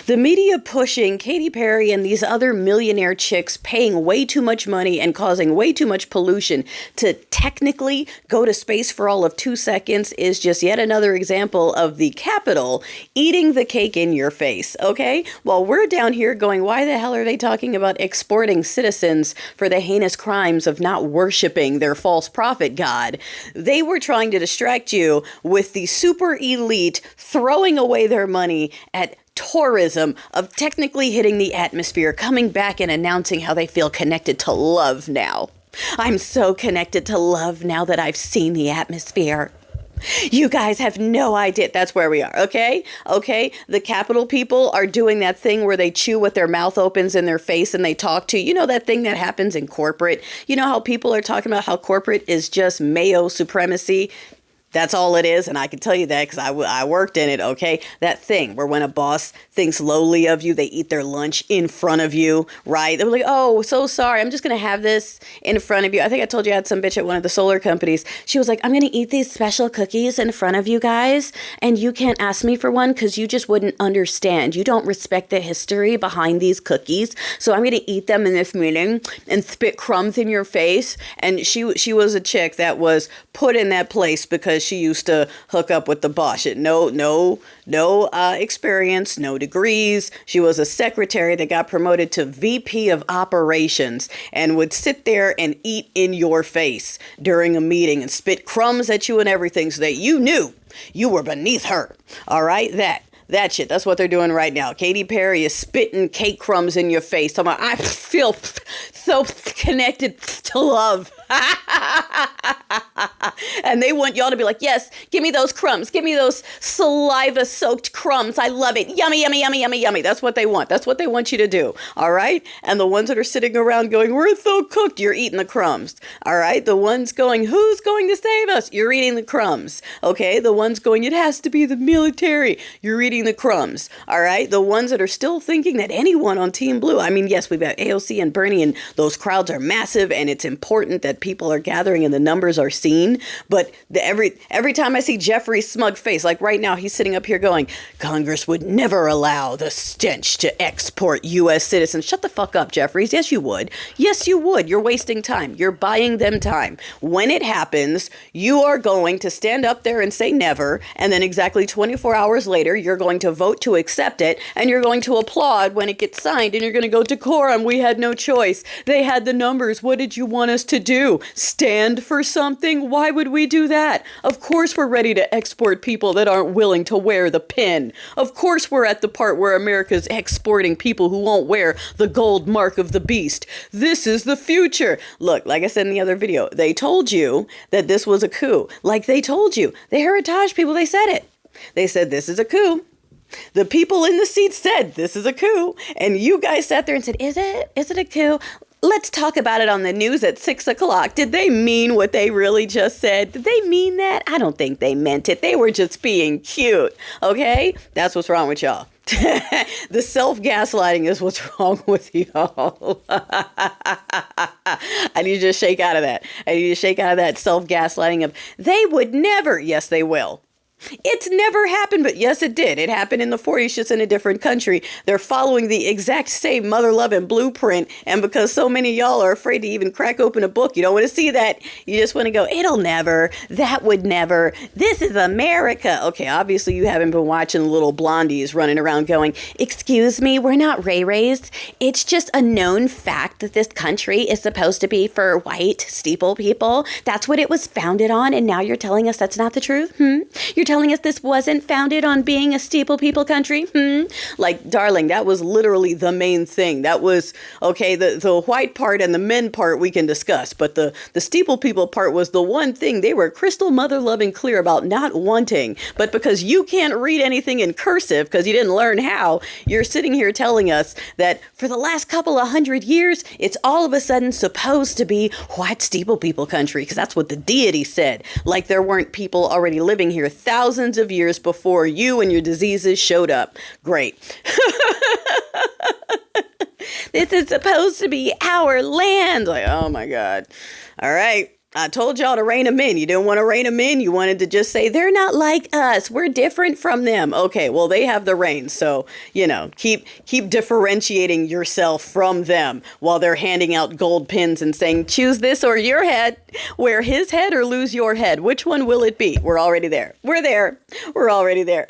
The media pushing Katy Perry and these other millionaire chicks paying way too much money and causing way too much pollution to technically go to space for all of 2 seconds is just yet another example of the capital eating the cake in your face, okay? While we're down here going, why the hell are they talking about exporting citizens for the heinous crimes of not worshiping their false prophet god? They were trying to distract you with the super elite throwing away their money at tourism of technically hitting the atmosphere, coming back and announcing how they feel connected to love now. I'm so connected to love now that I've seen the atmosphere. You guys have no idea. That's where we are, okay? Okay? The capital people are doing that thing where they chew with their mouth opens in their face and they talk to, you know, that thing that happens in corporate? You know how people are talking about how corporate is just Mayo supremacy? That's all it is, and I can tell you that because I worked in it, okay? That thing where when a boss thinks lowly of you, they eat their lunch in front of you, right? They're like, oh, so sorry, I'm just going to have this in front of you. I think I told you I had some bitch at one of the solar companies. She was like, I'm going to eat these special cookies in front of you guys, and you can't ask me for one because you just wouldn't understand. You don't respect the history behind these cookies, so I'm going to eat them in this meeting and spit crumbs in your face. And she was a chick that was put in that place because she used to hook up with the boss. No experience, no degrees. She was a secretary that got promoted to VP of operations and would sit there and eat in your face during a meeting and spit crumbs at you and everything so that you knew you were beneath her. All right? That shit. That's what they're doing right now. Katy Perry is spitting cake crumbs in your face. Talking about, I feel so connected to love. And they want y'all to be like, yes, give me those crumbs. Give me those saliva-soaked crumbs. I love it. Yummy, yummy, yummy, yummy, yummy. That's what they want. That's what they want you to do. All right? And the ones that are sitting around going, we're so cooked, you're eating the crumbs. All right? The ones going, who's going to save us? You're eating the crumbs. Okay? The ones going, it has to be the military. You're eating the crumbs. All right? The ones that are still thinking that anyone on Team Blue, I mean, yes, we've got AOC and Bernie, and those crowds are massive, and it's important that people are gathering and the numbers are seen. But every time I see Jeffrey's smug face, like right now, he's sitting up here going, Congress would never allow the stench to export U.S. citizens. Shut the fuck up, Jeffries. Yes, you would. Yes, you would. You're wasting time. You're buying them time. When it happens, you are going to stand up there and say never. And then exactly 24 hours later, you're going to vote to accept it. And you're going to applaud when it gets signed. And you're going to go, decorum. We had no choice. They had the numbers. What did you want us to do? Stand for something? Why would we do that? Of course we're ready to export people that aren't willing to wear the pin. Of course we're at the part where America's exporting people who won't wear the gold mark of the beast. This is the future. Look, like I said in the other video, they told you that this was a coup. Like they told you. The Heritage people, they said it. They said this is a coup. The people in the seats said this is a coup. And you guys sat there and said, is it? Is it a coup? Let's talk about it on the news at 6 o'clock. Did they mean what they really just said? Did they mean that? I don't think they meant it. They were just being cute. Okay? That's what's wrong with y'all. The self-gaslighting is what's wrong with y'all. I need you to shake out of that. I need you to shake out of that self-gaslighting of, they would never. Yes, they will. It's never happened, but yes, it did. It happened in the 40s, just in a different country. They're following the exact same mother-loving blueprint, and because so many of y'all are afraid to even crack open a book, you don't want to see that. You just want to go, it'll never, that would never, this is America. Okay, obviously you haven't been watching the little blondies running around going, excuse me, we're not Ray-Rays. It's just a known fact that this country is supposed to be for white steeple people. That's what it was founded on, and now you're telling us that's not the truth? You're telling us this wasn't founded on being a steeple people country? Like, darling, that was literally the main thing. That was, okay, the white part and the men part we can discuss, but the steeple people part was the one thing they were crystal mother-loving clear about not wanting. But because you can't read anything in cursive because you didn't learn how, you're sitting here telling us that for the last couple of 100 years, it's all of a sudden supposed to be white steeple people country because that's what the deity said. Like there weren't people already living here thousands of years before you and your diseases showed up. Great. This is supposed to be our land. Like, oh my God. All right. I told y'all to rein them in. You didn't want to rein them in. You wanted to just say, they're not like us. We're different from them. Okay, well, they have the reins. So, keep differentiating yourself from them while they're handing out gold pins and saying, choose this or your head. Wear his head or lose your head. Which one will it be? We're already there. We're there. We're already there.